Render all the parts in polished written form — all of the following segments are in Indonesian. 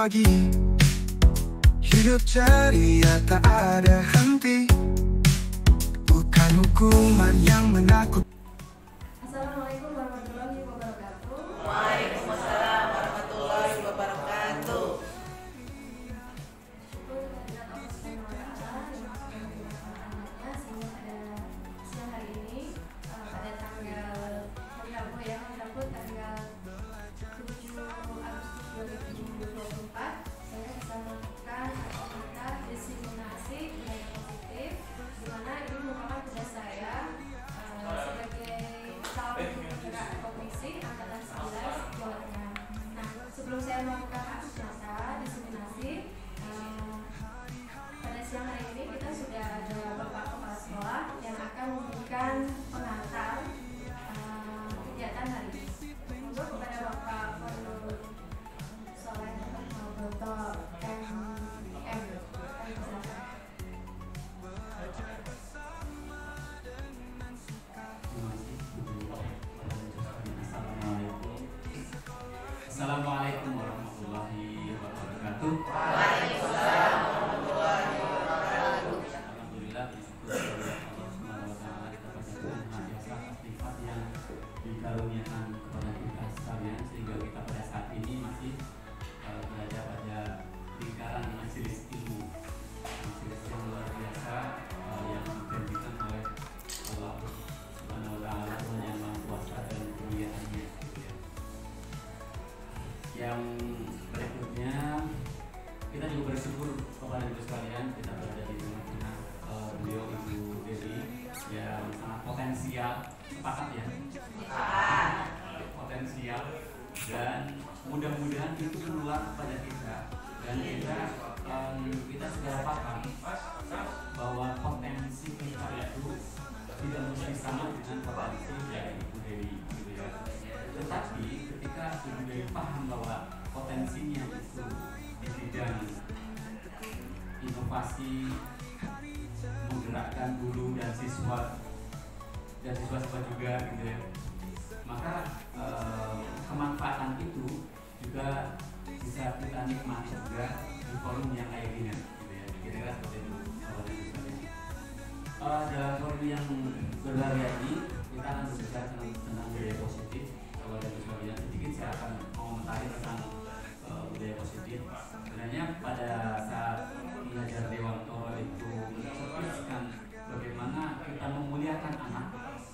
lagi. Hidup ceria tak ada henti, bukan hukuman yang menakutkan. Assalamualaikum warahmatullahi wabarakatuh. Waalaikumsalam warahmatullahi wabarakatuh. Syukur kehadirat Allah Subhanahu wa Ta'ala yang anaknya sehingga pada siang hari ini pada tanggal hari Rabu ya, tanggal 7 Agustus 2024 saya bisa melakukan aktivitas diseminasi budaya positif, di mana ini merupakan tugas saya sebagai calon penggerak komisi angkatan 11 Jawa Tengah. Nah, sebelum saya melakukan aksi nyata diseminasi, pada siang hari ini kita sudah ada Bapak Kepala Sekolah yang akan memberikan pengantar kegiatan hari ini. Untuk kepada Bapak Fadlul Soleh Broto MIM, kami silakan. Assalamualaikum warahmatullahi wabarakatuh. Waalaikumsalam warahmatullahi wabarakatuh. Alhamdulillah, bersyukur kepada Allah Subhanahu wa Ta'ala, kita panjatkan hadiah aktifat yang dikaruniakan kepada kita sekalian sehingga kita pada saat ini masih berada pada lingkaran majelis ilmu, majelis yang luar biasa yang dijanjikan oleh Allah Subhanahu wa Ta'ala, Tuhan yang Maha Kuasa dan kemuliaannya. Yang berikutnya kita juga bersyukur kepada ibu sekalian, kita berada di tengah-tengah beliau Ibu Dewi yang sangat potensial, sepakat ya, potensial, dan mudah-mudahan itu menular kepada kita dan kita segera paham bahwa potensi kita itu tidak mesti sama dengan potensi dari Ibu Dewi gitu ya. Tetapi ketika Ibu Dewi paham bahwa potensinya itu di bidang inovasi, menggerakkan guru dan siswa juga gitu ya, maka kemanfaatan itu juga bisa kita nikmati juga di forum yang kayak gini gitu ya, kira-kira seperti itu. Dalam forum yang berbahagia ini kita akan berbicara tentang budaya positif. Kalau dari sekalian sedikit saya akan mengomentari tentang budaya positif. Sebenarnya pada saat belajar Dewanto itu mencetuskan bagaimana kita memuliakan anak,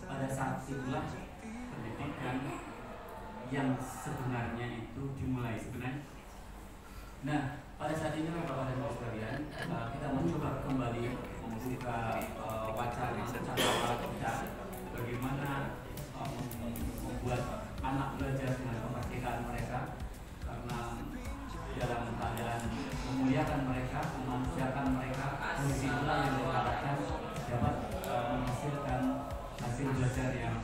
pada saat itulah pendidikan yang sebenarnya itu dimulai sebenarnya. Nah, pada saat ini Bapak dan Ibu sekalian, kita mencoba kembali membuka wacana kita bagaimana membuat anak belajar dengan kemerdekaan mereka, karena dalam keadaan memuliakan mereka, memanusiakan mereka, kondisi itulah yang diharapkan dapat menghasilkan hasil belajar yang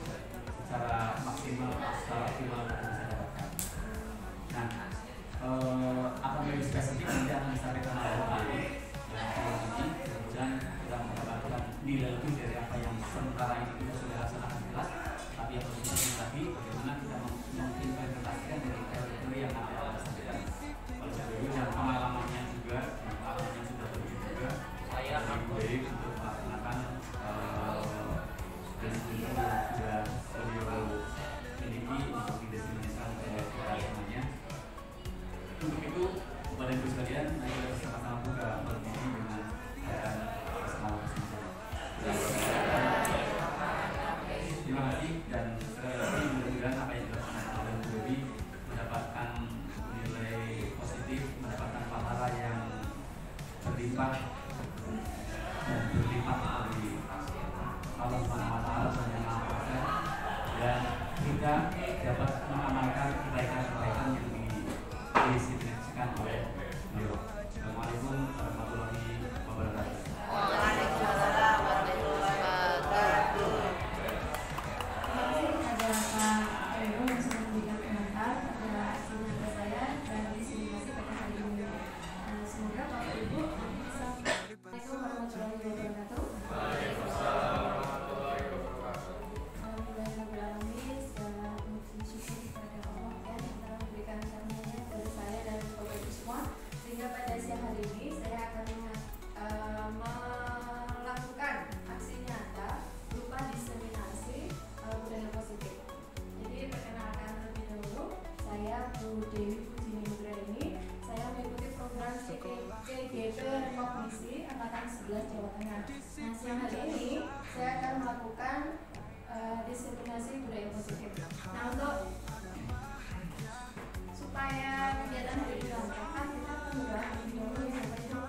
secara maksimal, secara optimal bisa dapatkan. Nah, akan lebih spesifik nanti akan disampaikan oleh Bapak ini, kemudian kita mendapatkan nilai lebih dari apa yang sementara ini kita sudah laksanakan kelas, tapi yang lebih penting lagi bagaimana kita mengimplementasikan dari teori yang ada pada saat ini. Oleh sebab itu dan pengalamannya juga, pengalamannya sudah begitu juga, saya baik untuk melaksanakan dan sudah beliau miliki untuk didefinisikan oleh kita semuanya. Untuk itu kepada ibu sekalian, mari kita bersama-sama buka forum ini dengan bersama. Terima kasih dan sekali lagi mudah-mudahan apa yang dilakukan oleh Bu Dewi mendapatkan nilai positif, mendapatkan pahala yang berlimpah dan berlipat dari Allah Subhanahu wa Ta'ala yang Maha Kuasa, dan kita dapat mengamalkan kebaikan-kebaikan yang diinisiasikan oleh beliau. Assalamualaikum warahmatullahi wabarakatuh. Waalaikumsalam warahmatullahi wabarakatuh. Terima kasih kepada Pak Reno yang sudah memberikan komentar pada aksi nyata saya dan diseminasi pada hari ini. Semoga Bapak Ibu bisa. Assalamualaikum warahmatullahi wabarakatuh. Alhamdulillahirrahmanirrahim. Segala puji syukur kepada Dewi Pujini Nugra ini, saya mengikuti program CGP Rekognisi Angkatan 11 Jawa Tengah. Nah, siang hari ini saya akan melakukan disiplinasi budaya positif. Nah, untuk supaya kegiatan hari ini dilancarkan, kita akan berdoa terlebih dahulu ya Bapak Ibu.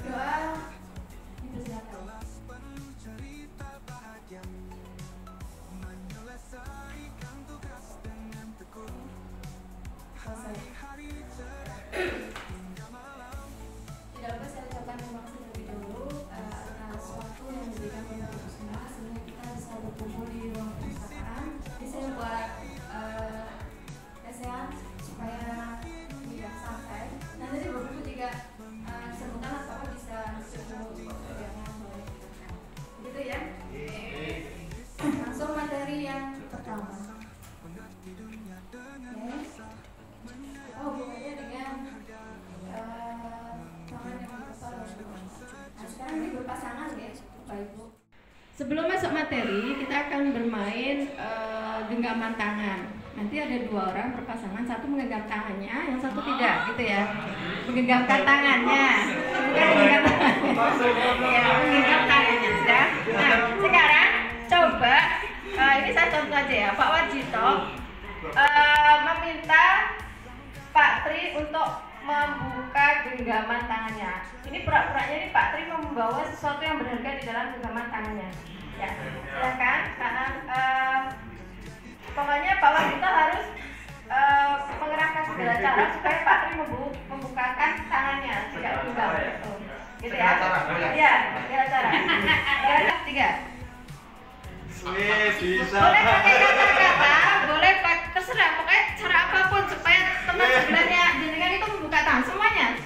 Doa dipersilakan. Tidak lupa saya ucapkan terima kasih terlebih dahulu atas waktu yang diberikan kepada kita semua sehingga kita bisa berkumpul di ruang perpustakaan. Jadi saya buat lesehan supaya tidak santai. Nah, nanti buku juga sebentar atau bisa gitu ya. Langsung materi yang pertama. Hubungannya dengan tangan yang besar. Nah, sekarang ini berpasangan ya, Bapak Ibu. Sebelum masuk materi, kita akan bermain genggaman tangan. Nanti ada dua orang berpasangan, satu menggenggam tangannya, yang satu tidak, gitu ya. Menggenggamkan tangannya, bukan menggenggam tangannya. Ya, menggenggam tangannya sudah. Nah, sekarang coba ini saya contoh aja ya, Pak Wajito meminta Pak Tri untuk membuka genggaman tangannya. Ini pura-puranya ini Pak Tri membawa sesuatu yang berharga di dalam genggaman tangannya. Ya, silakan. Pokoknya Pak Wajito harus mengerahkan segala cara supaya Pak Tri membukakan tangannya, tidak genggam. Gitu ya? Iya, segala cara. Tiga. Bisa. Boleh pakai kata-kata, boleh terserah, pokoknya cara apapun supaya teman sebelahnya jenengan itu membuka tangan semuanya.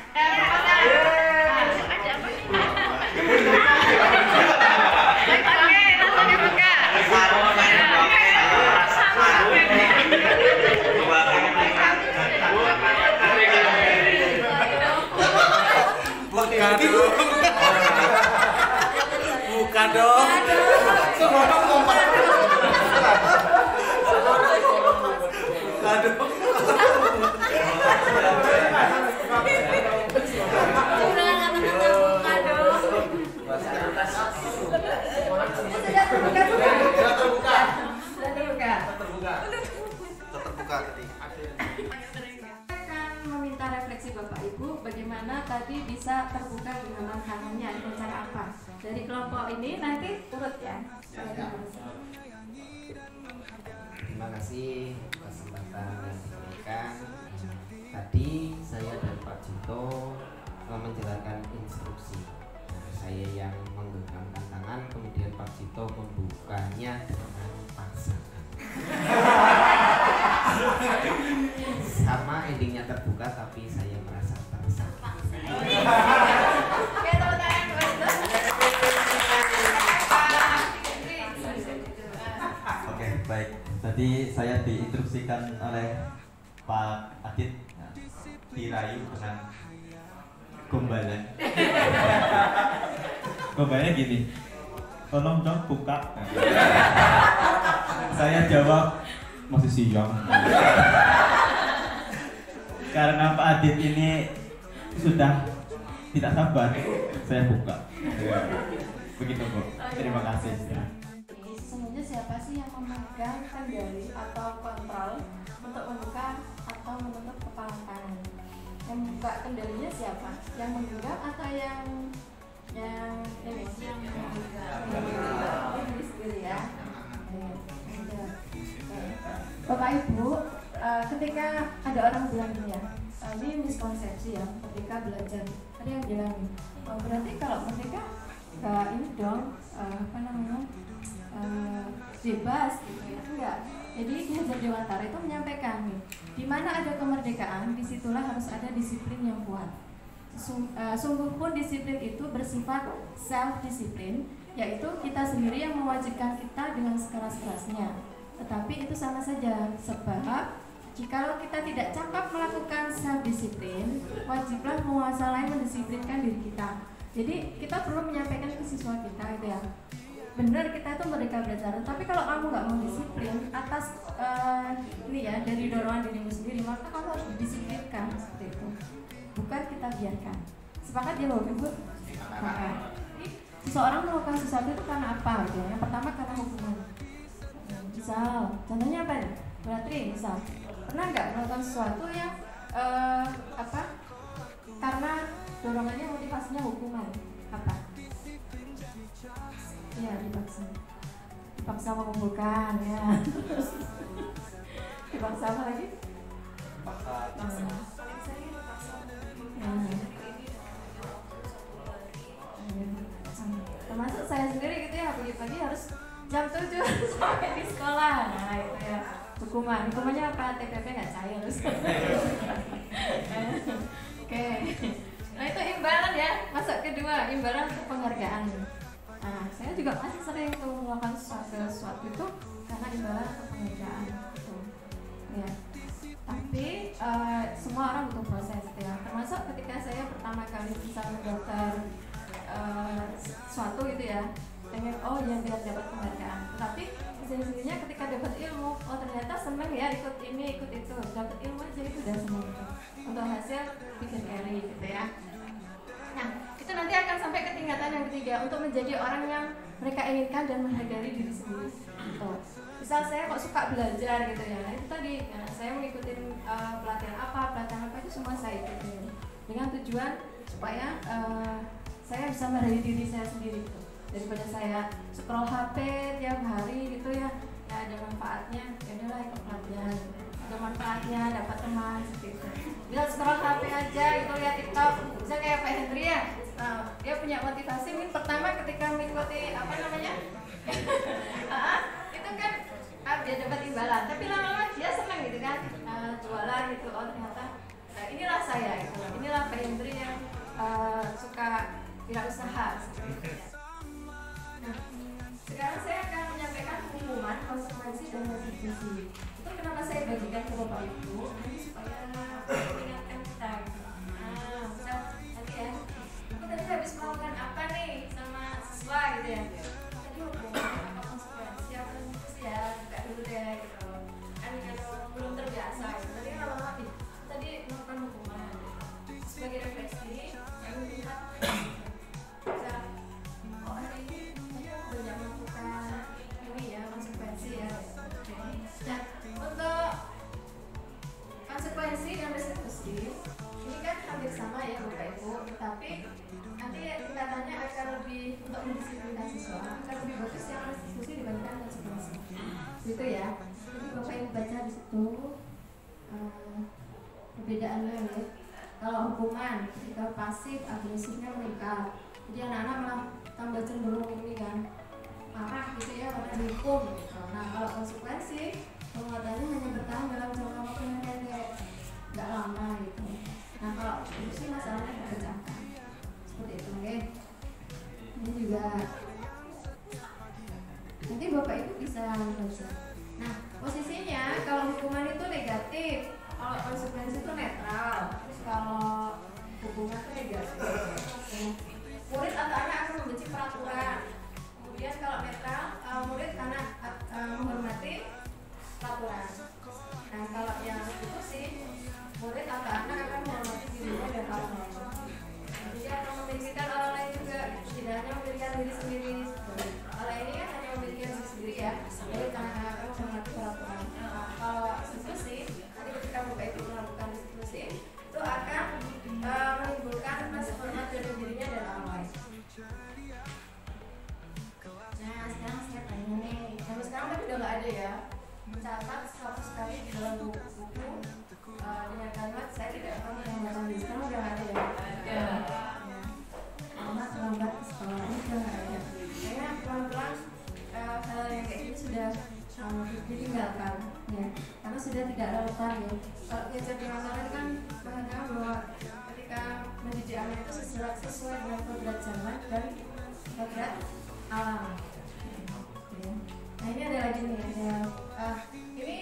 Oke, langsung dibuka. Buka dong. Meminta refleksi Bapak Ibu bagaimana tadi bisa terbuka genggaman tangannya dengan cara apa. Dari kelompok ini nanti turut ya. Terima kasih kesempatan yang diberikan. Tadi saya dan Pak Jito menjelaskan instruksi. Saya yang menggenggamkan tangan, kemudian Pak Jito membukanya dengan pasangan. Sama endingnya terbuka, tapi saya merasa tersakiti. Oke, baik. Tadi saya diinstruksikan oleh Pak Adit dirayu dengan gombalan. Gombalnya gini, tolong dong buka. Saya jawab masih siang. Karena Pak Adit ini sudah tidak sabar, saya buka. Begitu Bu. Terima kasih. Sesungguhnya siapa sih yang memegang kendali atau kontrol untuk membuka atau menutup kepala tangan? Yang membuka kendalinya siapa? Yang menggenggam atau yang sendiri ya? Bapak Ibu, ketika ada orang bilang gini ya, ini miskonsepsi ya, ketika belajar ada yang bilang berarti kalau merdeka nggak ini dong bebas gitu ya, enggak. Jadi Ki Hajar Dewantara itu menyampaikan nih, di mana ada kemerdekaan, disitulah harus ada disiplin yang kuat. Sungguh pun disiplin itu bersifat self disiplin, yaitu kita sendiri yang mewajibkan kita dengan sekeras-kerasnya. Tetapi itu sama saja, sebab jikalau kita tidak cakap melakukan self disiplin, wajiblah penguasa lain mendisiplinkan diri kita. Jadi kita perlu menyampaikan ke siswa kita gitu ya, benar kita itu merdeka belajar. Tapi kalau kamu nggak mau disiplin atas ini ya dari dorongan dirimu sendiri, maka kamu harus didisiplinkan seperti itu. Bukan kita biarkan. Sepakat ya Bapak Ibu? Sepakat. Seseorang melakukan sesuatu itu karena apa? Gitu. Yang pertama karena hubungan. Misal, contohnya apa nih? Berarti misal, pernah nggak melakukan sesuatu yang karena dorongannya motivasinya hubungan? Apa? Ya dipaksa mengumpulkan ya. Dipaksa apa lagi? Termasuk saya sendiri gitu ya, pagi-pagi harus jam 7 sampai di sekolah. Nah itu ya hukumannya apa? TPP nggak cair. Oke. Nah itu imbalan ya. Masuk kedua, imbalan untuk penghargaan. Nah saya juga masih sering tuh melakukan sesuatu itu karena imbalan untuk penghargaan gitu. Ya. Tapi semua orang butuh proses ya. Termasuk ketika saya pertama kali bisa mendaftar sesuatu gitu ya, pengen biar dapat penghargaan. Tetapi sesungguhnya ketika dapat ilmu, ternyata seneng ya ikut ini ikut itu, dapat ilmu aja itu udah seneng gitu. Untuk hasil bikin carry gitu ya. Nah itu nanti akan sampai ke tingkatan yang ketiga, untuk menjadi orang yang mereka inginkan dan menghargai diri sendiri. Gitu. Misal saya kok suka belajar gitu ya, nah itu tadi saya mengikuti pelatihan apa itu semua saya ikutin dengan tujuan supaya saya bisa menghargai diri saya sendiri gitu. Daripada saya scroll HP tiap hari gitu ya, ada manfaatnya, ya udahlah ikut pelatihan. Ada manfaatnya, dapat teman seperti itu. Bila scroll HP aja gitu, lihat TikTok, bisa kayak Pak Hendri ya. Dia punya motivasi mungkin pertama ketika mengikuti itu kan dia dapat imbalan, tapi lama-lama dia senang gitu kan, jualan gitu. Ternyata inilah saya gitu. Inilah Pak Hendri yang suka wirausaha. Nah, sekarang saya akan menyampaikan hukuman, konsekuensi dan retribusi. Itu kenapa saya bagikan ke Bapak Ibu, nanti supaya mengingatkan kita. Nah, bisa nanti ya. Aku tadi habis melakukan apa nih sama siswa gitu ya. Tadi hukuman apa konsekuensi apa retribusi ya, buka dulu deh gitu. Kan kalau belum terbiasa gitu. Tadi lama-lama tadi melakukan hukuman. Sebagai refleksi, saya melihat hari ini saya banyak melakukan ini ya, konsekuensi ya. Nah, untuk konsekuensi dan retribusi ini kan hampir sama ya Bapak Ibu, tapi nanti tingkatannya akan lebih, untuk mendisiplinkan siswa akan lebih bagus yang retribusi dibandingkan konsekuensi gitu ya. Jadi Bapak Ibu baca di situ perbedaannya ya. Kalau hukuman ketika pasif agresifnya meningkat, jadi anak-anak malah tambah cenderung ini kan marah gitu ya karena dihukum gitu. Nah kalau konsekuensi penguatannya hanya bertahan dalam jangka waktu yang pendek, nggak lama gitu. Nah kalau itu sih masalahnya dipecahkan seperti itu, oke? Ini juga nanti Bapak Ibu bisa baca. Nah posisinya kalau hukuman itu negatif, kalau konsekuensi itu netral, terus kalau hukuman itu negatif. Murid atau anak akan membenci peraturan. Kemudian kalau netral, murid anak menghormati peraturan. Nah kalau yang itu sih, murid atau anak akan menghormati dirinya dan orang lain. Jadi akan memikirkan orang lain juga, tidak hanya memikirkan diri sendiri. Kalau ini kan hanya memikirkan diri sendiri ya. Jadi anak-anak akan menghormati peraturan. Kalau institusi, nanti ketika Bapak Ibu melakukan institusi, itu akan menimbulkan rasa hormat dari dirinya dan orang lain. Nah sekarang saya tanya nih, sampai sekarang tapi udah nggak ada ya. Catat 100 kali di dalam buku dengan kalimat saya tidak akan menambahkan di sekarang udah nggak ada ya. Selamat terlambat ke sekolah ini udah nggak ada. Kayaknya pelan-pelan hal yang kayak gini sudah ditinggalkan ya, karena sudah tidak relevan ya. Kalau belajar di masyarakat kan mengatakan bahwa ketika mendidik anak itu sesuai dengan kodrat zaman dan kodrat alam ya. Nah ini ada lagi nih, ada ini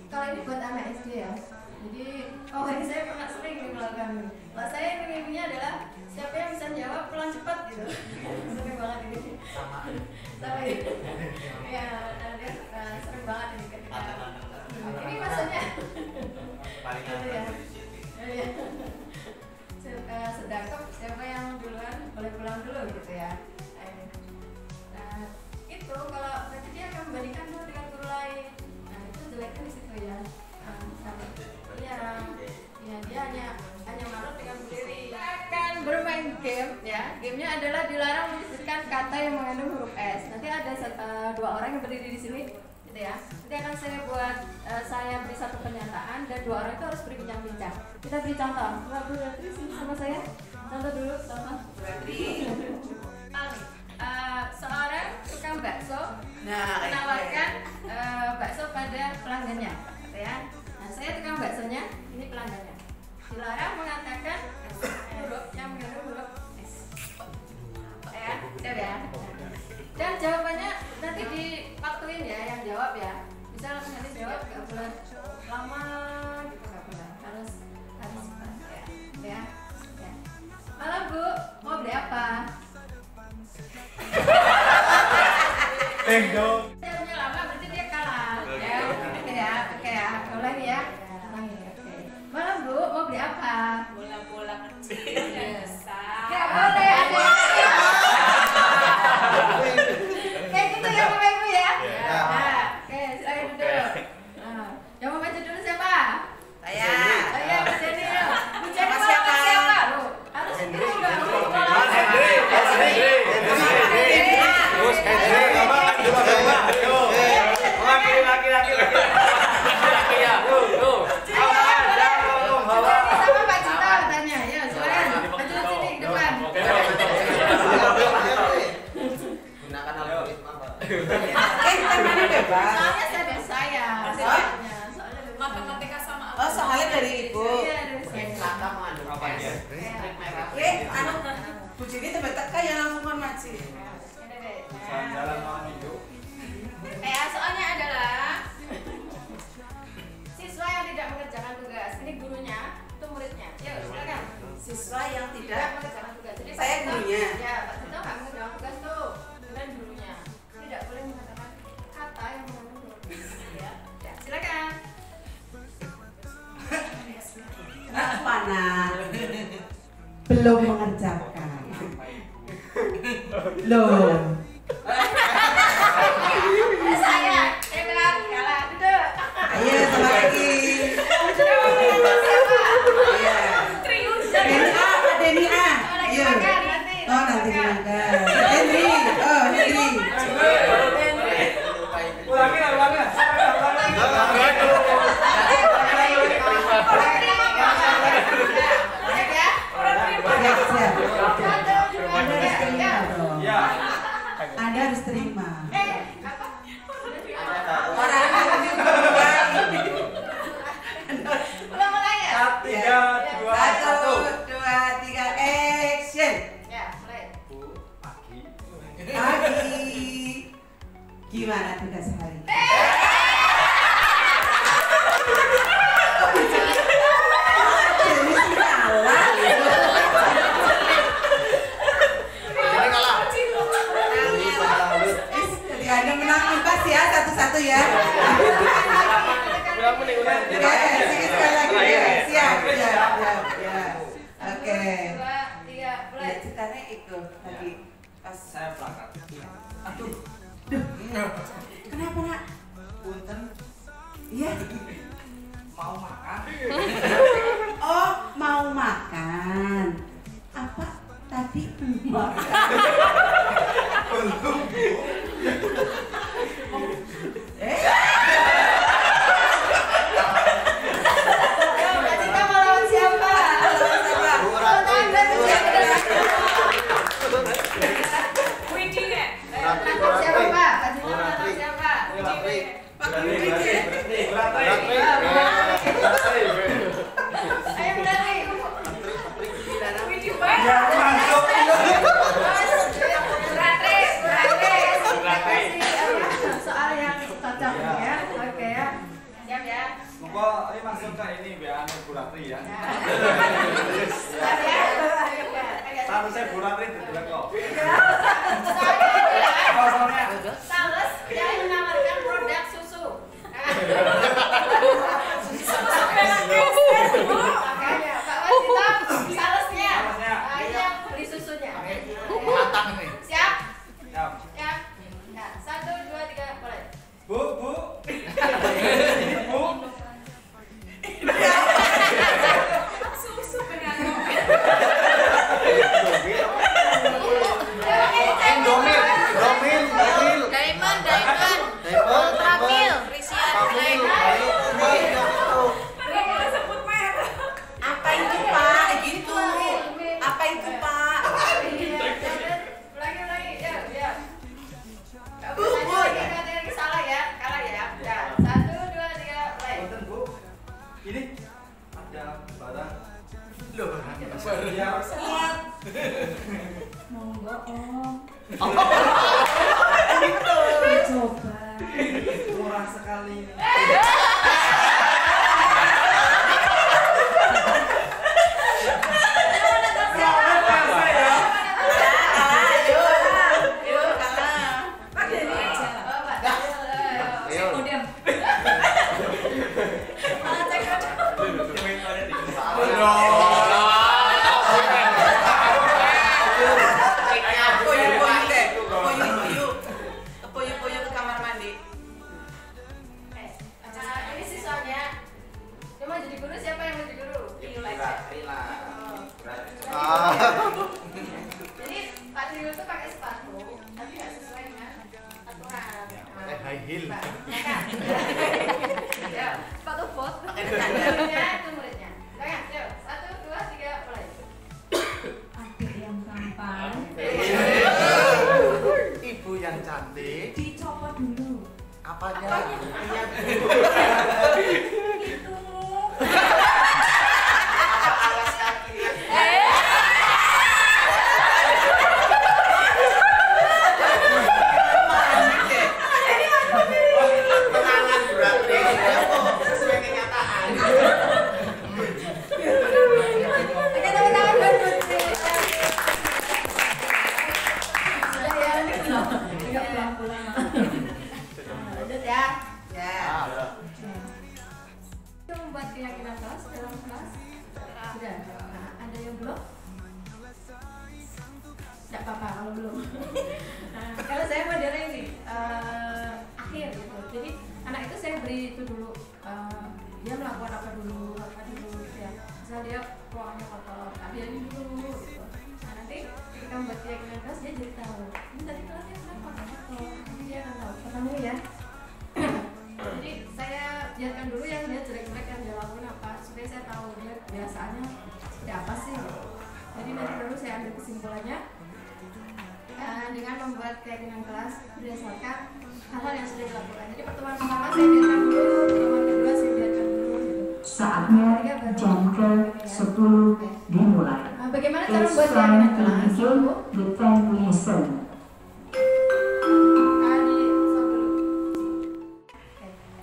kalau ini buat anak SD ya. Jadi ini saya pernah sering melakukan ini. Kalau saya mimpinya adalah siapa yang bisa jawab pelan cepat gitu. Sering banget ini. gamenya adalah dilarang menyebutkan kata yang mengandung huruf S. Nanti ada dua orang yang berdiri di sini, gitu ya. Nanti akan saya beri satu pernyataan dan dua orang itu harus berbincang-bincang. Kita beri contoh. Mbak Bu Ratri sini sama saya. Contoh dulu, contoh. Seorang tukang bakso menawarkan bakso pada pelanggannya, gitu ya. Nah, saya tukang baksonya, ini pelanggannya. Dilarang mengatakan huruf yang mengandung huruf S. Ya, siap ya. Dan jawabannya nanti diwaktuin ya, yang jawab ya. Bisa langsung nanti jawab, nggak boleh lama gitu, nggak boleh. Harus cepat ya. Malam Bu, mau beli apa? Dong. Saya punya lama berarti dia kalah. Ya, oke ya. Ulangi ya. Oke. Malam Bu, mau beli apa? Bola-bola kecil besar. Gak boleh ada. Kayak gitu ya Bapak Ibu ya. Nah, oke, silakan duduk. Nah, yang mau maju dulu siapa? Saya. Ayo, Bu Jenny. Bu Jenny Mas mau siapa? siapa? Loh, harus itu enggak. Mas Hendri. Laki-laki ya. Tuh. Sama Pak Cita tanya. Ya, silakan. Maju sini ke depan. Gunakan algoritma, Pak. Temanya bebas. Soalnya saya. Soalnya Matematika sama Oh, soalnya dari ibu. Iya, dari saya. Kata mengandung Apa S. ya? Anu, Bu Jini tempat teka ya langsung kon maci. Jalan malam minggu. Soalnya adalah siswa yang tidak mengerjakan tugas. Ini gurunya, itu muridnya. Yuk, silakan. Siswa yang Tidak tidak mengerjakan tugas. Jadi Saya Pak Tito- gurunya. Ya, Pak Tito nggak mengerjakan tugas tuh. Kemudian gurunya tidak boleh mengatakan kata yang mengandung huruf S. Ya, silakan. mana? Belum mengerjakan. Loh. Saya bilang kalah duduk. Ayo sama lagi. Sudah mau mengajar siapa? Iya. Deni A, Deni A. Iya. Oh nanti dimakan. Henry. Oh Henry. Anda harus terima. Orang Udah mulai ya? 3, 2, 1. 1, 2, 3, action. Ya, mulai. Pagi. Gimana tugas hari? Jadi salah. Jadi Anda menang impas ya satu-satu ya. Oke, sekali lagi ya. Siap, siap, siap. Oke. 2, 3, mulai. Lihat ceritanya itu tadi pas Saya plakat. aduh. Duh. Kenapa, Nak? Punten Iya. mau makan. Oh, mau makan. Apa tadi belum makan? Belum. Ayo, Kak Cita mau lawan siapa? Mau tangan berarti siapa? Lawan siapa, Pak? Kak Cita mau lawan siapa? Pak Guru. Ayo berarti. Ya masuk. Soal yang cocok ya, oke ya, siap ya. Monggo ini masuk ke ini biar anu Bu Ratri ya. Siap ya. Seharusnya Bu Ratri didelok kok. Soalnya adalah sales yang menawarkan produk susu. Makanya Pak Wajito salesnya, yang beli susunya. Matang nih. Siap? Siap. Siap. Nah, 1, 2, 3, mulai. Bu. Bu. Susu Monggo Om. Gitu. Coba. Murah sekali. Poyo-poyo ke kamar mandi. Ini siswanya. Cuma jadi guru, siapa yang mau jadi guru? Rila. Jadi Pak Trio tuh pakai sepatu, tapi nggak sesuai dengan aturan. High heel. Ya, sepatu bot. Pakai Muridnya itu muridnya. Jangan, yuk. 1, 2, 3, mulai. Adik yang tampan Ibu yang cantik. dicopot dulu. Apanya? Iya. Itu Alas kakinya. Kenangan berat deh. Sesuai kenyataan. Oke, tepuk tangan buat Putri. Sudah ya. nggak pulang-pulang. Lanjut ya. Ya. Itu membuat keyakinan kelas dalam kelas. Sudah. Nah, ada yang belum? Tidak apa-apa kalau belum. Nah, kalau saya modelnya ini akhir gitu. Jadi anak itu saya beri itu dulu. Dia melakukan apa dulu gitu ya. Misal dia ruangannya kotor, dia ini dulu gitu. Nah, nanti ketika membuat keyakinan kelas dia jadi tahu. Ini tadi kelasnya kenapa kotor? Nanti dia akan tahu. Pertama ya. Jadi saya biarkan dulu yang dia jelek-jelek yang dia lakukan apa supaya saya tahu dia kebiasaannya seperti apa sih. Jadi nanti baru saya ambil kesimpulannya dengan membuat keyakinan kelas berdasarkan hal-hal yang sudah dilakukan. Jadi pertemuan pertama saya biarkan dulu, pertemuan kedua saya biarkan dulu. Gitu. Saatnya jam ke-10 dimulai. Nah, bagaimana cara It's membuat time keyakinan to kelas? begin the 10 lesson.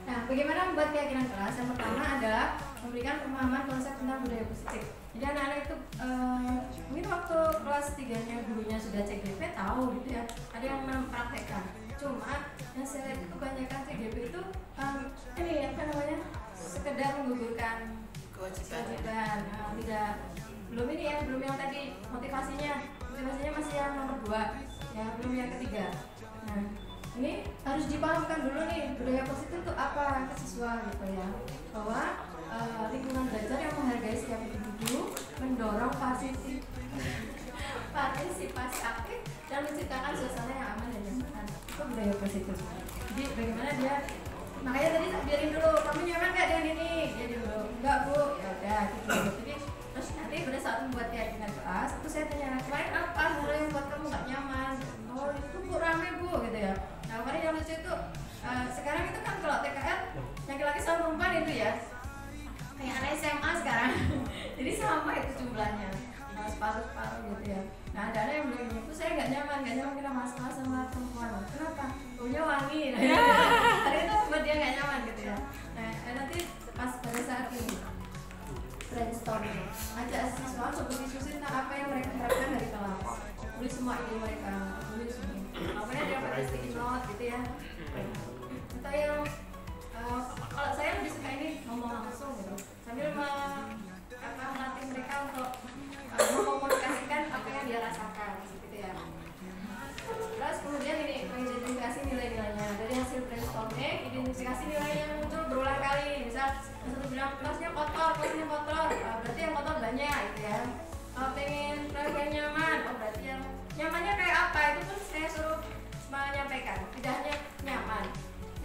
Nah, bagaimana membuat keyakinan kelas? Yang pertama adalah memberikan pemahaman konsep tentang budaya positif. Jadi anak-anak itu mungkin waktu kelas 3-nya gurunya sudah CGP tahu gitu ya. Ada yang mempraktekkan. Cuma yang saya lihat itu kebanyakan CGP itu ini apa namanya? Sekedar menggugurkan kewajiban. Tidak belum ini ya, belum yang tadi motivasinya masih yang nomor 2 ya, belum yang ketiga. Nah, ini harus dipahamkan dulu nih budaya positif itu apa ke siswa gitu ya, bahwa lingkungan belajar yang menghargai setiap individu, mendorong partisipasi aktif dan menciptakan suasana yang aman dan nyaman. Itu budaya positif. Jadi bagaimana dia, makanya tadi biarin dulu, kamu nyaman nggak dengan ini? Jadi dulu, enggak bu, ya udah gitu. Jadi terus nanti pada saat membuat keyakinan kelas, itu saya tanya, kemarin apa hal yang buat kamu nggak nyaman? Oh itu bu, rame bu gitu ya. Nah kemarin yang lucu itu sekarang itu kan kalau TKR laki-laki sama perempuan itu ya kayak anak SMA sekarang. Jadi sama itu jumlahnya, separuh-separuh gitu ya. Nah ada yang bilang itu saya nggak nyaman kita masalah sama perempuan. Kenapa? Baunya wangi. Hari itu buat dia nggak nyaman gitu ya. Nah nanti pas pada saat ini brainstorming, ajak siswa untuk berdiskusi tentang apa yang mereka harapkan dari kelas. Tulis semua ide mereka, tulis semua. Makanya dia pakai sticky note gitu ya. Atau yang kalau saya lebih suka ini ngomong langsung gitu, sambil melatih mereka untuk mengkomunikasikan apa yang dia rasakan gitu ya. Terus kemudian ini mengidentifikasi nilai-nilainya dari hasil brainstorming, identifikasi nilai yang muncul berulang kali. Misal yang satu bilang kelasnya kotor, berarti yang kotor banyak gitu ya. Kalau pengen yang nyaman, oh berarti yang nyamannya kayak apa? Itu pun saya suruh menyampaikan, tidak hanya nyaman.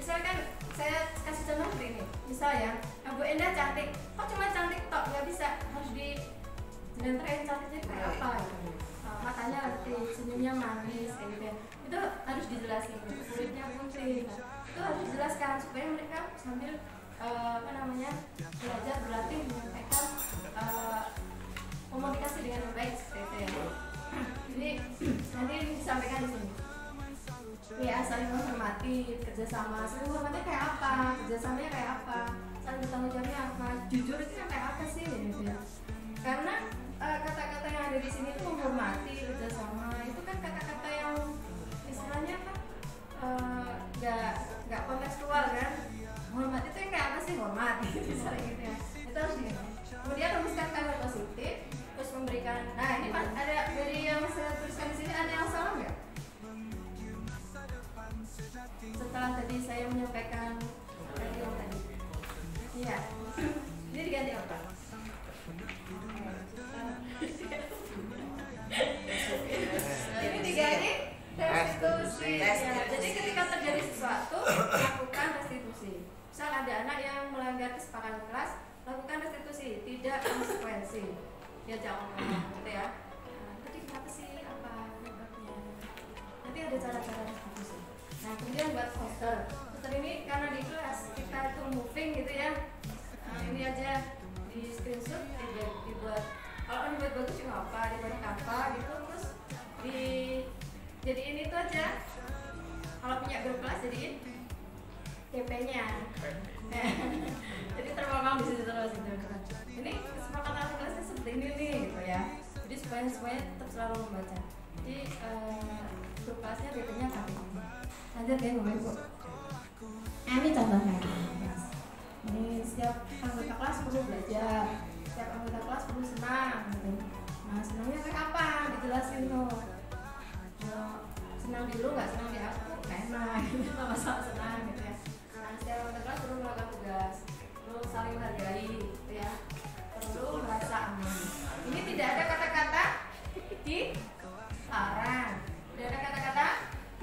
Misalkan saya kasih contoh seperti ini, misal ya, Bu Endah cantik, kok cuma cantik tok, nggak bisa, harus dijentrain cantiknya kayak apa gitu. Matanya arti, senyumnya manis kayak gitu ya. Itu harus dijelasin, kulitnya putih, itu harus dijelaskan supaya mereka sambil belajar berlatih menyampaikan komunikasi dengan dengan baik seperti itu ya. Jadi nanti disampaikan di sini. Ya, saling menghormati, kerjasama. Saling menghormati kayak apa? Kerjasamanya kayak apa? Saling bertanggung jawabnya apa? Jujur itu yang kayak apa sih? Gitu ya. Karena kata-kata yang ada di sini itu menghormati, kerjasama. Itu kan kata-kata yang istilahnya kan nggak kontekstual kan? Menghormati itu yang kayak apa sih? Hormat gitu, saling gitu ya. Itu harus gitu. Kemudian rumuskan kata positif, terus memberikan. Nah ini ada dari yang saya tuliskan di sini ada yang salah nggak? Setelah tadi saya menyampaikan yang tadi, iya, ini diganti apa? Ini diganti restitusi. Ya, jadi ketika terjadi sesuatu, lakukan restitusi. Misal ada anak yang melanggar kesepakatan kelas, lakukan restitusi, tidak konsekuensi. Dia jangan ngomong gitu ya. Tadi kenapa sih? Apa penyebabnya? Nanti ada cara-cara restitusi. Nah kemudian buat poster ini karena di kelas kita itu moving gitu ya. Nah, ini aja di screenshot dibuat. Kalau dibuat bagus juga apa, dibuat apa gitu terus jadiin itu aja. Kalau punya grup kelas jadiin TP-nya. Jadi terpampang di situ terus gitu. Ini kesepakatan kelasnya seperti ini nih gitu ya. Jadi supaya semuanya tetap selalu membaca. Jadi grup kelasnya TP-nya apa? Lanjut ya Bapak Ibu. Ini contohnya. Ini setiap anggota kelas perlu belajar, setiap anggota kelas perlu senang gitu. Nah senangnya kayak apa? Dijelasin tuh. Senang di lu nggak senang di aku enak gitu, sama-sama senang gitu ya. Nah setiap anggota kelas perlu melakukan tugas, perlu saling menghargai gitu ya, perlu merasa aman. Ini tidak ada kata-kata dilarang, tidak ada kata-kata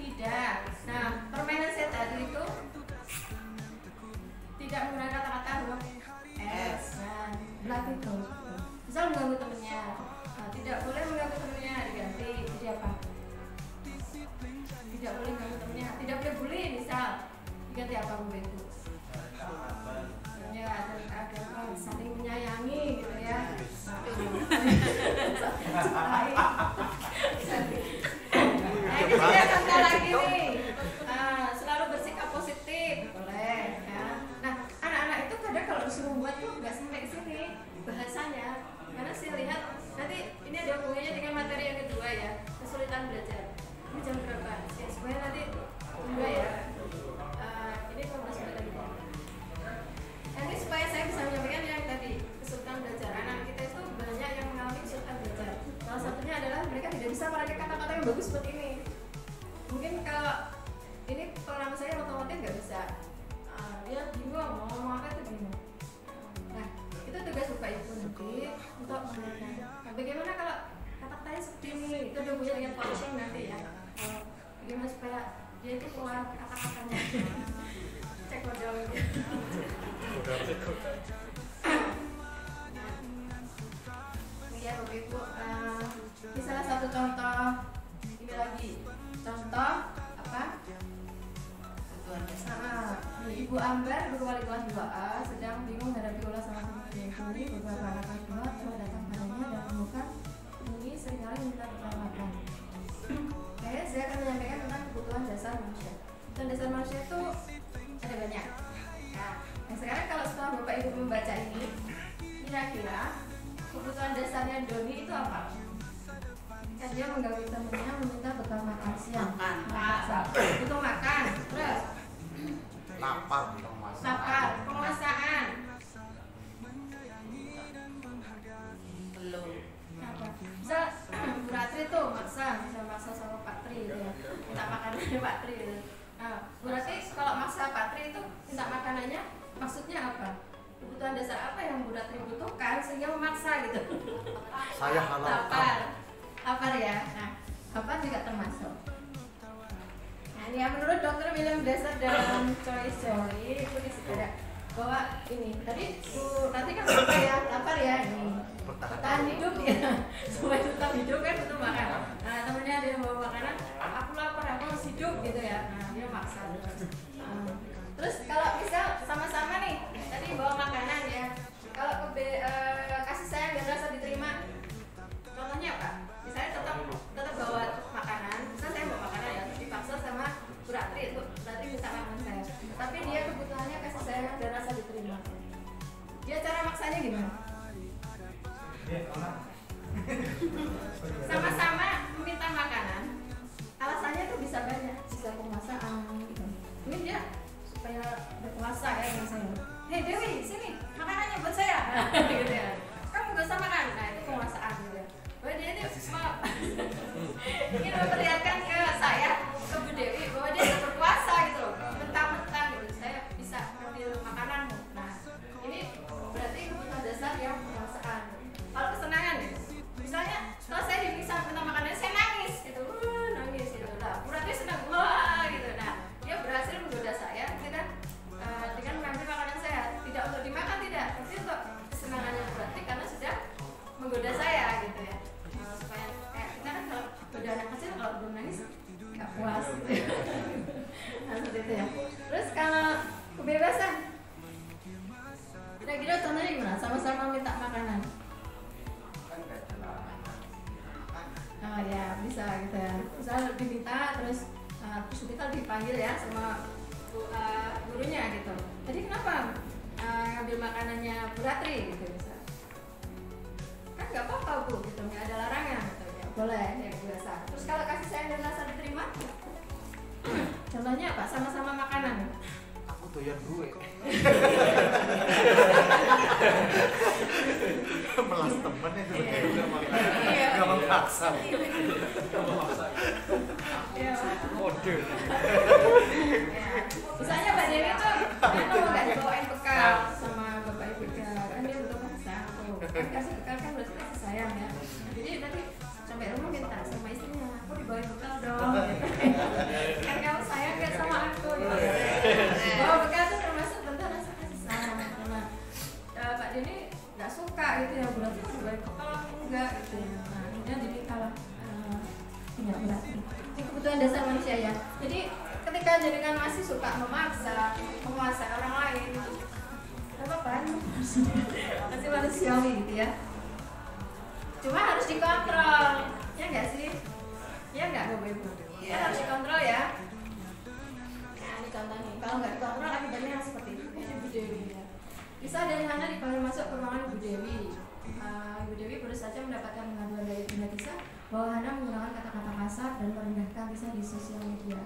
tidak. Nah permainan saya tadi itu tidak menggunakan kata-kata huruf S. Nah berarti itu misal mengganggu temennya, nah, tidak boleh mengganggu temennya, diganti jadi apa? Tidak boleh mengganggu temennya, tidak boleh bully misal, diganti apa Bu Ibu? Ya ada saling menyayangi gitu ya. Nah ini juga contoh lagi nih. Selalu bersikap positif boleh ya. Nah anak-anak itu kadang kalau disuruh buat tuh nggak sampai sini bahasanya, karena saya lihat nanti ini ada hubungannya dengan materi yang kedua ya, kesulitan belajar. Ini jam berapa? Ya, supaya nanti enggak ya. Ini 15 menit lagi. Ini supaya saya bisa menyampaikan yang tadi kesulitan belajar. Anak kita itu banyak yang mengalami kesulitan belajar. Salah satunya adalah mereka tidak bisa meraih kata-kata yang bagus seperti ini. Mungkin kalau ini pengalaman saya otomatis nggak bisa. Dia bingung mau ngomong apa itu bingung. Nah itu tugas Bapak Ibu nanti untuk memberikan. Nah, bagaimana kalau kata-katanya seperti ini? Itu ada hubungannya dengan coaching nanti ya. Bagaimana supaya dia itu keluar kata-katanya. Cek modal gitu. Ya Bapak Ibu, ini salah satu contoh. Ini lagi contoh apa? Ibu Ambar, guru wali kelas 2A, sedang bingung menghadapi ulas sama teman-teman ini. Beberapa anak kelas 2 telah datang padanya dan menemukan ini seringkali minta pertolongan. Oke, saya akan menyampaikan tentang kebutuhan dasar manusia. Kebutuhan dasar manusia itu ada banyak. Nah, sekarang kalau setelah Bapak Ibu membaca ini, kira-kira kebutuhan dasarnya Doni itu apa? Kan dia mengganggu temannya meminta bekal makan siang. Butuh makan, terus lapar, penguasaan, belum. misal Bu Ratri tuh maksa sama Pak Tri gitu ya, minta makanannya Pak Tri gitu. Nah, Bu Ratri kalau maksa Pak Tri itu minta makanannya maksudnya apa? Kebutuhan dasar apa yang Bu Ratri butuhkan sehingga memaksa gitu? Saya lapar ya. Nah, lapar juga termasuk. Nah, ini ya menurut Dr. William Dasar dalam Choice Theory itu disebut bahwa ini tadi Bu nanti kan lapar ya ini bertahan hidup ya, supaya tetap hidup kan butuh makan. Nah temennya dia bawa makanan, aku lapar, aku harus hidup gitu ya. Nah dia maksa. Terus kalau misal sama-sama nih tadi bawa makanan ya, kalau kasih sayang gak rasa diterima, contohnya gimana? Sama-sama meminta makanan, alasannya tuh bisa banyak, bisa penguasaan gitu. Ini dia supaya berkuasa ya dengan saya. Hei Dewi, sini makanannya buat saya. Gitu ya. Kamu gak usah makan. Nah itu penguasaan gitu ya. Bahwa dia ini ingin memperlihatkan ke saya, ke Bu Dewi, bahwa dia bisa berkuasa gitu loh. Mentang-mentang gitu, saya bisa ambil makananmu. Nah ini berarti kebutuhan dasar yang penguasaan. Kalau kesenangan gitu, misalnya setelah saya diperiksa tentang makanannya, saya nangis gitu, nangis gitu. Nah, berarti senang, wah gitu. Nah, dia berhasil menggoda saya dengan mengambil makanan sehat, tidak untuk dimakan tidak, tapi untuk kesenangannya berarti karena sudah menggoda saya gitu ya. Supaya kayak kita kan kalau goda anak kecil kalau belum nangis nggak puas gitu ya. Nah, seperti itu ya. Terus kalau kebebasan, kira-kira contohnya gimana? Sama-sama minta makanan. Oh ya bisa gitu ya. Misal diminta terus kita dipanggil ya sama gurunya gitu. Jadi kenapa ngambil makanannya Bu Ratri gitu bisa? Kan nggak apa-apa Bu gitu, nggak ada larangan gitu ya. Boleh ya biasa. Terus kalau kasih sayang dan rasa diterima, contohnya apa? Sama-sama makanan. Aku doyan gue. Melas temen itu nggak memaksa. Mode. Misalnya Mbak Dewi tuh nggak dibawain bekal sama Bapak Ibu kan dia butuh masak tuh. Kan kasih bekal kan berarti kasih sayang ya. Jadi nanti sampai rumah minta sama istrinya, aku dibawain bekal dong. Kan kamu sayang kan sama aku gitu. Bawa bekal tuh termasuk bentuk rasa kasih sayang. Karena Pak Denny nggak suka gitu ya, berarti aku dibawain bekal aku enggak gitu ya. Nah kemudian diminta lah punya berarti. Ini kebutuhan dasar manusia ya. Jadi ketika jenengan masih suka memaksa, menguasai orang lain, apa-apa, masih manusiawi gitu ya. Cuma harus dikontrol, ya nggak sih? Ya nggak Bapak Ibu? Ya harus dikontrol ya. Nah ini contohnya, kalau nggak dikontrol akibatnya seperti itu. Ini Bu Dewi ya. Bisa dari Hana dipanggil masuk ke ruangan Bu Dewi. Ibu Dewi baru saja mendapatkan pengaduan dari Bunda Tisa bahwa Hana menggunakan kata-kata kasar dan merendahkan Tisa di sosial media.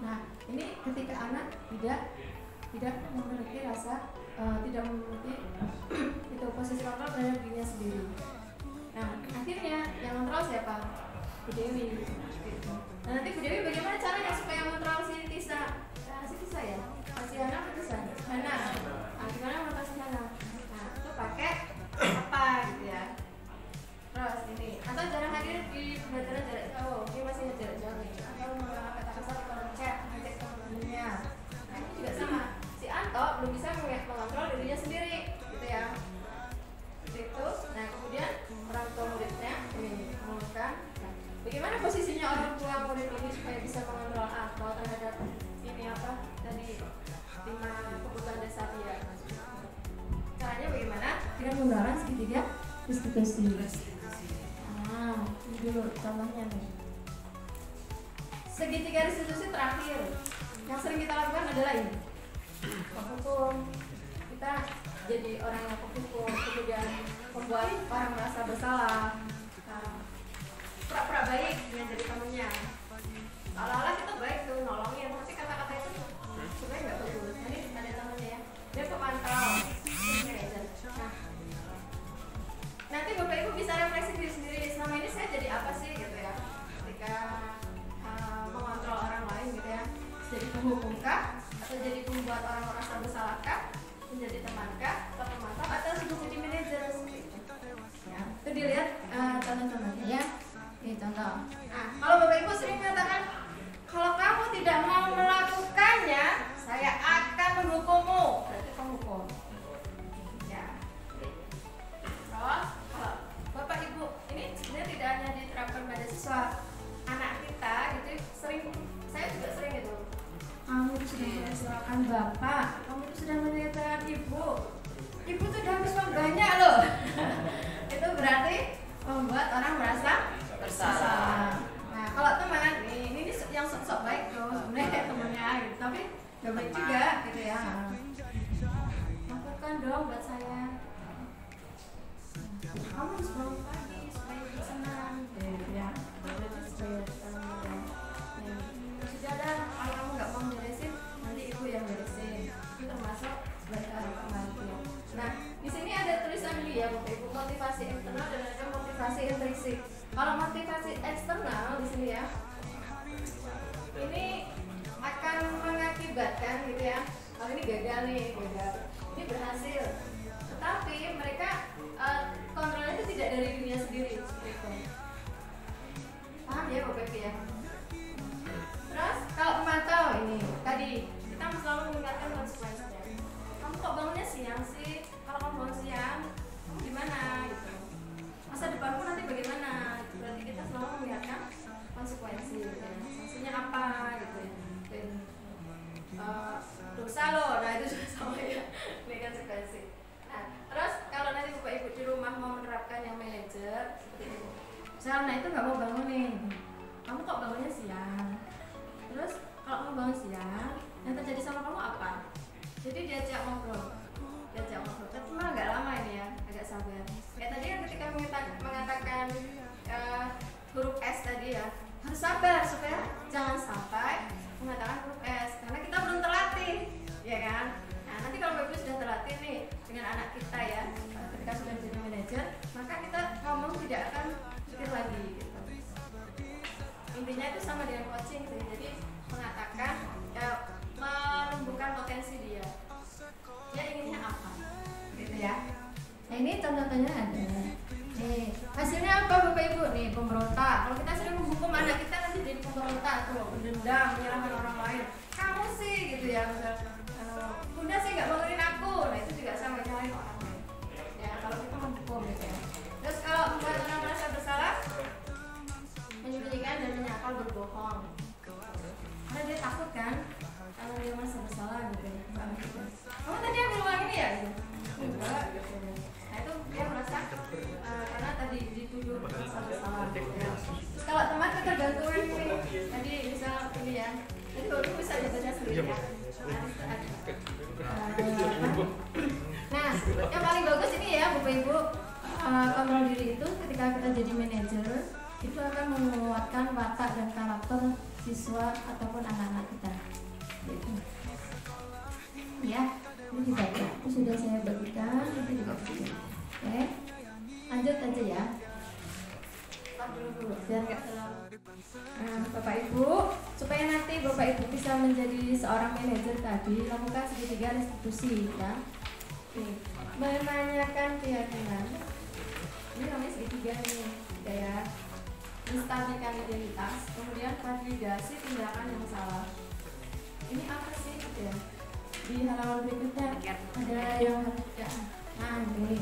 Nah, ini ketika anak tidak memiliki rasa, tidak memiliki itu posisi kontrol terhadap dirinya sendiri. Nah, akhirnya yang kontrol siapa? Bu Dewi. Gitu. Nah, nanti Bu Dewi bagaimana caranya supaya mengontrol si Tisa? Si Tisa ya? Si Hana atau Tisa? Hana. Nah, gimana mengontrol si Hana? Nah, itu pakai apa gitu ya? Terus ini, atau jarang hadir di pembelajaran jarak jauh, dia masih jarak jauh nih. Atau menggunakan kata kasar atau chat, ngecek teman-temannya. Nah ini juga sama, si Anto belum bisa mengontrol dirinya sendiri, gitu ya. Seperti itu. Nah kemudian orang tua muridnya ini mengumumkan, nah, bagaimana posisinya orang tua murid ini supaya bisa mengontrol Anto terhadap ini apa tadi 5 kebutuhan dasar dia. Caranya bagaimana? Dengan menggunakan segitiga restitusi. Nah, ini dulu contohnya nih. Segitiga restitusi terakhir yang sering kita lakukan adalah ini. Menghukum, kita jadi orang yang menghukum, kemudian membuat orang merasa bersalah, pura-pura baik dengan jadi temannya. Seolah-olah kita baik tuh nolongin, tapi kata-kata itu sebenarnya nggak bagus. Jadi ada temannya ya, dia pemantau, manajer. Nah, nanti Bapak Ibu bisa refleksi diri sendiri, selama ini saya jadi apa sih gitu ya, ketika mengontrol orang lain gitu ya, jadi penghukumkah atau jadi pembuat orang merasa bersalahkah, menjadi temankah atau pemantau atau sudah jadi manajer ya, itu dilihat contoh-contohnya ya. Ini contoh. Nah kalau Bapak Ibu sering mengatakan kalau kamu tidak mau melakukannya saya akan menghukummu, berarti penghukum ya. Terus kalau Bapak Ibu ini sebenarnya tidak hanya diterapkan pada siswa, anak kita gitu sering, saya juga sering gitu, kamu itu sudah mengecewakan bapak, kamu itu sudah mengecewakan ibu tuh udah habis uang banyak loh. Itu berarti membuat orang merasa bersalah. Nah kalau teman ini yang sok-sok baik tuh sebenarnya temennya gitu, tapi gak baik juga gitu ya. Lakukan dong buat saya. Nah, di sini ada tulisan dia, Bapak Ibu, motivasi eksternal dan ada motivasi intrinsik. Kalau motivasi eksternal di sini ya, ini akan mengakibatkan gitu ya. Kalau ini gagal nih, ini berhasil. Tetapi mereka kontrolnya itu tidak dari dunia sendiri seperti itu. Paham ya Bapak Ibu ya? Terus kalau pemantau ini tadi kita selalu mengingatkan konsekuensinya. Kamu kok bangunnya siang sih? Kalau kamu bangun siang, gimana gitu? Masa depanku nanti bagaimana? Berarti kita selalu mengingatkan konsekuensi. Ya. Sanksinya apa gitu ya? Dan dosa loh, nah itu juga sama ya. Ini konsekuensi. Nah, terus kalau nanti Bapak Ibu di rumah mau menerapkan yang manajer seperti itu. Misalnya, nah itu nggak mau bangunin. Kamu kok bangunnya siang? Terus kalau kamu bangun siang, yang terjadi sama kamu apa? Jadi diajak ngobrol, tapi malah nggak lama ini ya, agak sabar. Kayak tadi kan ketika mengatakan huruf S tadi ya, harus sabar supaya jangan sampai mengatakan huruf S, karena kita belum terlatih, ya kan? Nah nanti kalau Bapak Ibu sudah terlatih nih dengan anak kita ya, ketika sudah menjadi manajer, maka kita ngomong tidak akan pikir lagi. Gitu. Intinya itu sama dengan coaching sih, jadi mengatakan ya, menumbuhkan potensi dia inginnya apa gitu ya. Nah ini contoh-contohnya ada nih, hasilnya apa Bapak Ibu nih, pemberontak. Kalau kita sering menghukum anak kita nanti jadi pemberontak tuh, mendendam, menyalahkan orang lain, kamu sih gitu ya, misal bunda sih nggak bangunin aku, nah itu juga sama nyalahin orang lain ya kalau kita menghukum gitu ya. Terus kalau membuat orang merasa bersalah, menyembunyikan dan menyangkal berbohong, karena dia takut kan kalau dia merasa bersalah gitu ya. Kamu tadi ambil uang ini ya? Enggak gitu. Nah itu dia merasa karena tadi dituduh merasa bersalah gitu ya. Terus kalau teman ketergantungan ini, tadi misal ini ya, jadi baru bisa baca sendiri ya. Nah yang paling bagus ini ya Bapak Ibu, kontrol diri itu ketika kita jadi manajer itu akan menguatkan watak dan karakter siswa ataupun anak-anak kita. Gitu. Ya, ini dibaca. Itu sudah saya bagikan, itu juga sudah. Oke, lanjut aja ya. Dulu biar nggak terlalu. Bapak Ibu, supaya nanti Bapak Ibu bisa menjadi seorang manajer tadi, lakukan segitiga restitusi ya. Oke. Menanyakan keyakinan. Ini namanya segitiga nih, ya. Menstabilkan identitas, kemudian validasi tindakan yang salah. Ini apa sih gitu ya? Di halaman berikutnya ada yang harus nah ini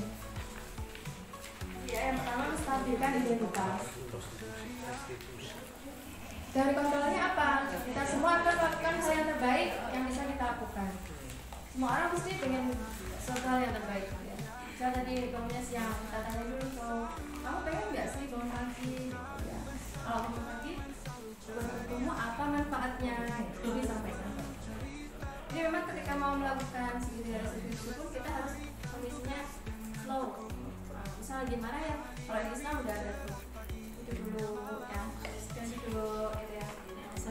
ya, yang pertama menstabilkan identitas. Dari kontrolnya apa? Kita semua akan melakukan hal yang terbaik yang bisa kita lakukan. Semua orang pasti pengen suatu hal yang terbaik ya. Saya tadi bangunnya siang, kita tanya dulu tuh, kamu pengen nggak sih bangun pagi? Ya. Kalau bangun pagi, kamu apa manfaatnya? Itu disampaikan. Jadi memang ketika mau melakukan segitiga restitusi pun kita harus kondisinya slow. Misal gimana ya? Kalau di Islam udah ada tuh, itu dulu ya, kasih dulu gitu ya.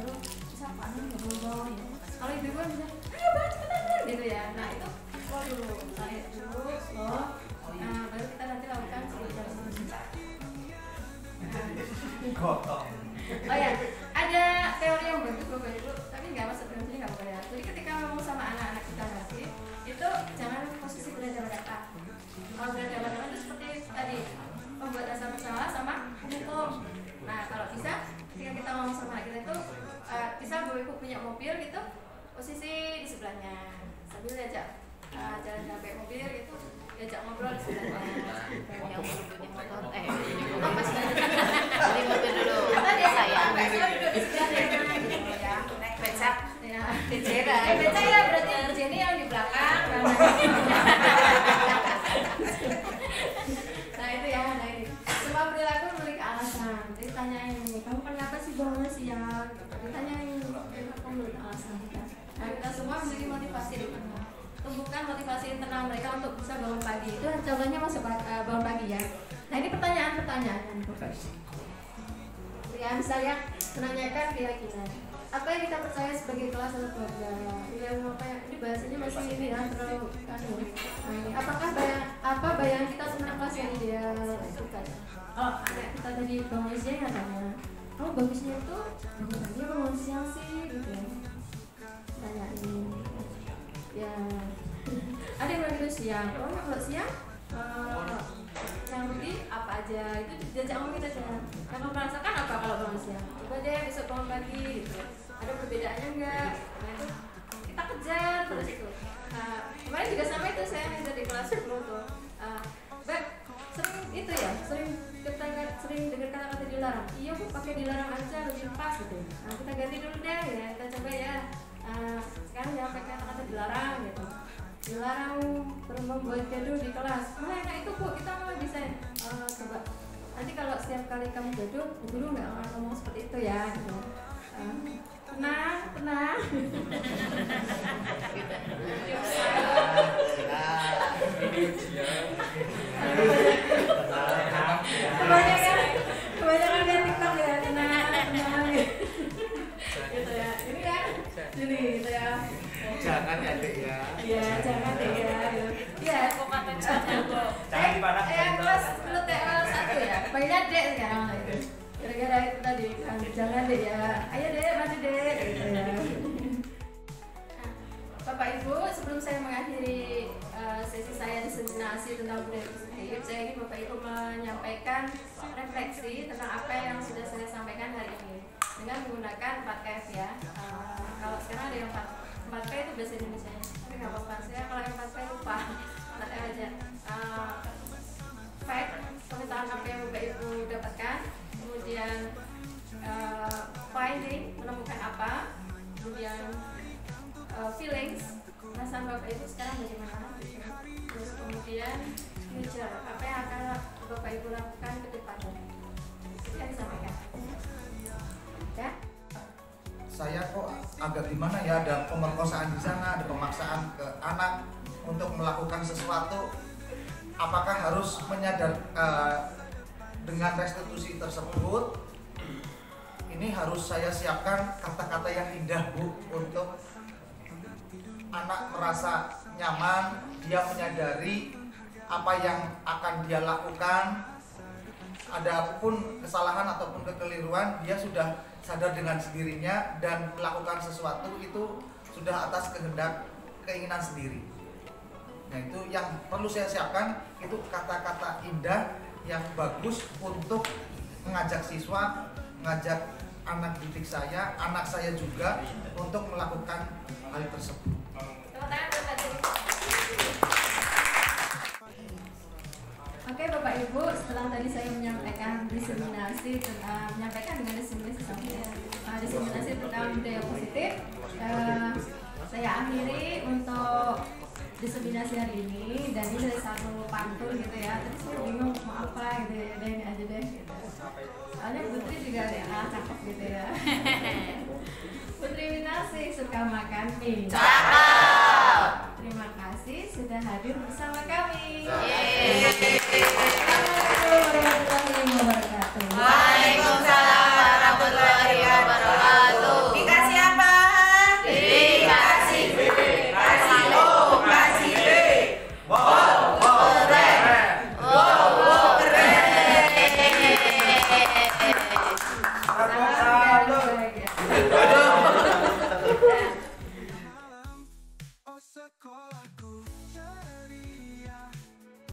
Lalu bisa Pak Anu nggak bolong ya. Kalau ibu-ibu bisa, ayo banget cepetan gitu ya. Nah itu slow dulu, tarik dulu slow. Nah baru kita nanti lakukan segitiga restitusi. Oh ya, ada teori yang bagus Bapak Ibu, tapi nggak masuk dalam sini nggak apa-apa ya. Jadi ketika ngomong sama anak-anak kita nanti, itu jangan posisi berhadapan-hadapan. Kalau berhadapan-hadapan itu seperti tadi, membuat rasa bersalah sama hukum. Nah kalau bisa, ketika kita ngomong sama anak kita itu, bisa Bapak Ibu punya mobil gitu, posisi di sebelahnya, sambil diajak jalan sampai mobil gitu, diajak ngobrol di sebelahnya. Yang baru punya motor, motor pas beli mobil dulu. Dia sayang, duduk di sebelahnya gitu ya. Naik becak, Ya. becera. Becak ya berarti Jenny yang di belakang. Nah itu ya, nah ini semua perilaku memiliki alasan. Jadi tanyain ini, kamu kenapa sih bangunnya siang? Ditanyain, kamu memiliki alasan kita. Nah kita semua memiliki motivasi internal. Tumbuhkan motivasi internal mereka untuk bisa bangun pagi. Itu contohnya masuk bangun pagi ya. Nah ini pertanyaan-pertanyaan ya misalnya menanyakan keyakinan. apa yang kita percaya sebagai kelas atau keluarga. Yang apa yang ini bahasanya masih ini ya terlalu apakah bayangan kita tentang kelas yang ideal itu kan. Oh, anak kita tadi bangun siang katanya. Oh, bagusnya itu dia bangun siang sih gitu ya. Tanyain. Ya. Ada yang bilang siang. Oh, kalau siang yang rutin apa aja itu diajak ngomongin aja. Yang kamu merasakan apa kalau bangun siang? Coba deh besok bangun pagi gitu. Ada perbedaannya enggak? Nah itu kita kejar terus itu. Kemarin juga sama itu saya ngajar di kelas 10 tuh. Beb, sering itu ya, sering dengar kata-kata dilarang. Iya bu, pakai dilarang aja lebih pas gitu. Nah kita ganti dulu deh ya, kita coba ya. Sekarang jangan pakai kata-kata dilarang gitu. Dilarang membuat gaduh di kelas. Malah enak itu bu, kita malah bisa coba. Nanti kalau setiap kali kamu gaduh, guru nggak akan ngomong seperti itu ya gitu. Tenang. Kebanyakan lihat TikTok ya, tenang gitu ya. Ini ya, ini gitu ya. Jangan ya dek ya. Iya, jangan deh ya. Iya, kok kata Jangan dipanaskan. kelas dulu TL 1 ya. Banyak dek sekarang itu. Gara-gara itu tadi kan jangan deh ya. Ayo dek, maju dek gitu ya. Bapak Ibu, sebelum saya mengakhiri sesi saya diseminasi tentang budaya positif, saya ingin Bapak Ibu menyampaikan refleksi tentang apa yang sudah saya sampaikan hari ini dengan menggunakan 4F ya. Kalau sekarang ada yang 4P itu bahasa Indonesia, tapi nggak apa-apa. Saya kalau yang 4P lupa, 4F aja. Fact, pengetahuan apa yang Bapak Ibu dapatkan, kemudian finding, menemukan apa, kemudian feelings, perasaan Bapak Ibu sekarang bagaimana, terus kemudian future, apa yang akan Bapak Ibu lakukan ke depannya. Itu yang disampaikan. Ya. Saya kok agak gimana ya, ada pemerkosaan di sana, ada pemaksaan ke anak untuk melakukan sesuatu. Apakah harus menyadar dengan restitusi tersebut? Ini harus saya siapkan kata-kata yang indah bu, untuk anak merasa nyaman, dia menyadari apa yang akan dia lakukan. Adapun kesalahan ataupun kekeliruan, dia sudah sadar dengan sendirinya dan melakukan sesuatu itu sudah atas kehendak keinginan sendiri. Nah itu yang perlu saya siapkan, itu kata-kata indah yang bagus untuk mengajak siswa, mengajak anak didik saya, anak saya juga untuk melakukan hal tersebut. Oke Bapak Ibu, setelah tadi saya menyampaikan diseminasi tentang diseminasi tentang budaya positif, saya akhiri untuk diseminasi hari ini. Dan ini dari satu pantun gitu ya. Tadi saya bingung mau apa gitu ya, udah ini aja deh gitu. Soalnya Putri juga cakep gitu ya. Putri Winasih suka makan mie. Cakep. Terima kasih sudah hadir bersama kami. Yeay. Assalamualaikum warahmatullahi wabarakatuh. Waalaikumsalam.